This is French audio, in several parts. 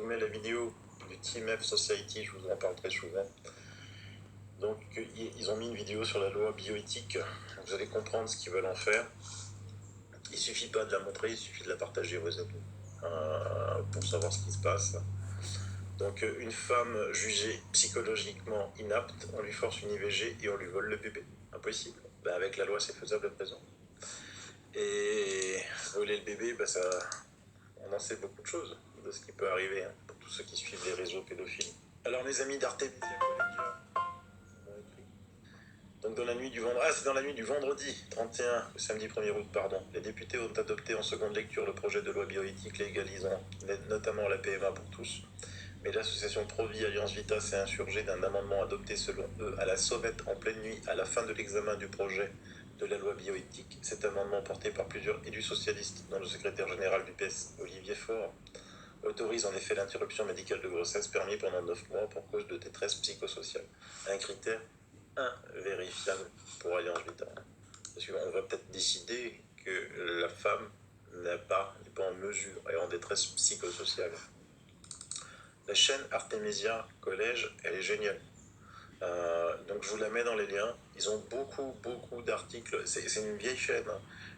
mets la vidéo du Team F Society, je vous en parle très souvent. Donc ils ont mis une vidéo sur la loi bioéthique, vous allez comprendre ce qu'ils veulent en faire. Il ne suffit pas de la montrer, il suffit de la partager à vos amis pour savoir ce qui se passe. Donc une femme jugée psychologiquement inapte, on lui force une IVG et on lui vole le bébé. Impossible. Ben, avec la loi, c'est faisable à présent. Et voler le bébé, ben, on en sait beaucoup de choses de ce qui peut arriver pour tous ceux qui suivent les réseaux pédophiles. Alors mes amis d'Artemisia Collegia, donc dans la nuit du vendredi, c'est dans la nuit du vendredi 31 au samedi 1er août, les députés ont adopté en seconde lecture le projet de loi bioéthique légalisant notamment la PMA pour tous. Mais l'association Pro-Vie Alliance Vita s'est insurgée d'un amendement adopté selon eux à la sauvette en pleine nuit à la fin de l'examen du projet de la loi bioéthique. Cet amendement, porté par plusieurs élus socialistes, dont le secrétaire général du PS, Olivier Faure, autorise en effet l'interruption médicale de grossesse permise pendant 9 mois pour cause de détresse psychosociale. Un critère invérifiable pour Alliance Vita. Parce qu'on va peut-être décider que la femme n'est pas en mesure et en détresse psychosociale. La chaîne Artemisia Collège, elle est géniale. Donc je vous la mets dans les liens. Ils ont beaucoup d'articles. C'est une vieille chaîne.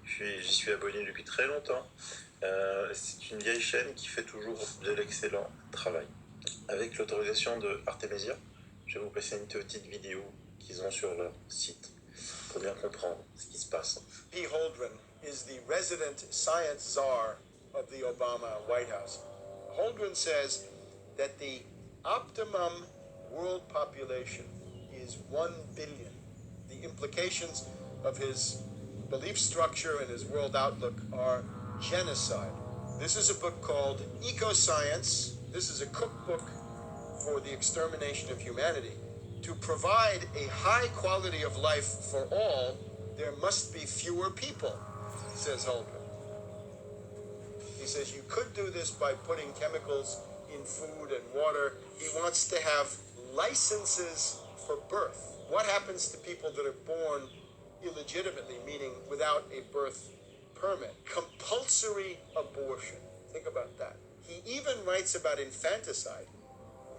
J'y suis abonné depuis très longtemps. C'est une vieille chaîne qui fait toujours de l'excellent travail. Avec l'autorisation de Artemisia, je vais vous passer une petite vidéo qu'ils ont sur leur site pour bien comprendre ce qui se passe. P. Holdren is the resident science czar of the Obama White House. Holdren says that the optimum world population is 1 billion. The implications of his belief structure and his world outlook are genocide. This is a book called Ecoscience. This is a cookbook for the extermination of humanity. To provide a high quality of life for all, there must be fewer people, says Holdren. He says you could do this by putting chemicals in food and water. He wants to have licenses for birth. What happens to people that are born illegitimately, meaning without a birth permit? Compulsory abortion. Think about that. He even writes about infanticide.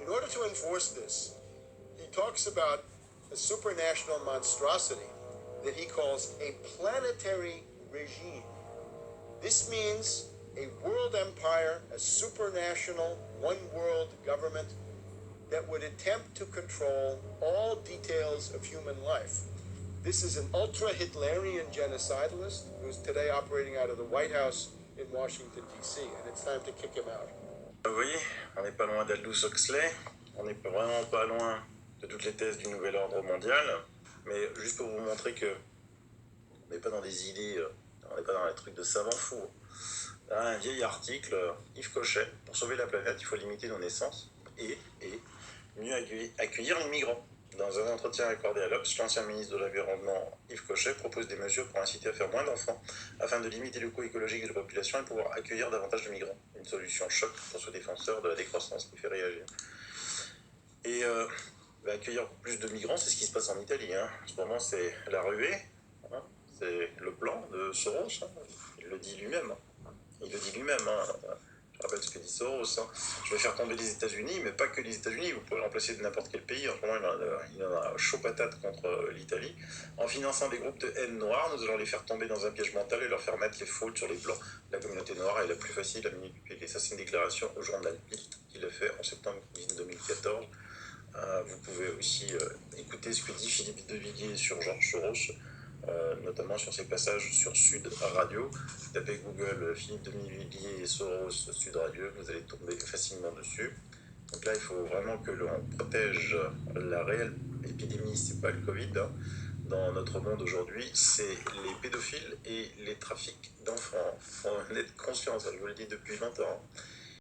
In order to enforce this, he talks about a supranational monstrosity that he calls a planetary regime. This means a world empire, a supranational, one-world government that would attempt to control all details of human life. This is an ultra-Hitlerian genocidalist who's today operating out of the White House in Washington, D.C., and it's time to kick him out. Vous voyez, on n'est pas loin d'Aldous Huxley, on n'est vraiment pas loin de toutes les thèses du nouvel ordre mondial, mais juste pour vous montrer que on n'est pas dans des idées, on n'est pas dans les trucs de savants fous. Là, un vieil article, Yves Cochet, pour sauver la planète, il faut limiter nos naissances et mieux accueillir les migrants. Dans un entretien accordé à l'Obs, l'ancien ministre de l'Environnement Yves Cochet propose des mesures pour inciter à faire moins d'enfants afin de limiter le coût écologique de la population et pouvoir accueillir davantage de migrants. Une solution choc pour ce défenseur de la décroissance qui fait réagir. Et accueillir plus de migrants, c'est ce qui se passe en Italie. En ce moment, c'est la ruée. C'est le plan de Soros. Il le dit lui-même. Je rappelle ce que dit Soros. Je vais faire tomber les États-Unis, mais pas que les États-Unis. Vous pouvez remplacer de n'importe quel pays. En ce moment, il en a chaud patate contre l'Italie. En finançant des groupes de haine noire, nous allons les faire tomber dans un piège mental et leur faire mettre les fautes sur les blancs. La communauté noire est la plus facile à manipuler. Ça, c'est une déclaration au journal Bild qu'il a fait en septembre 2014. Vous pouvez aussi écouter ce que dit Philippe de Villiers sur Georges Soros, notamment sur ses passages sur Sud Radio. Tapez Google Philippe de Villiers et Soros Sud Radio, vous allez tomber facilement dessus. Donc là, il faut vraiment que l'on protège la réelle épidémie, c'est pas le Covid. Dans notre monde aujourd'hui, c'est les pédophiles et les trafics d'enfants. Il faut en être conscient, ça, je vous le dis depuis 20 ans.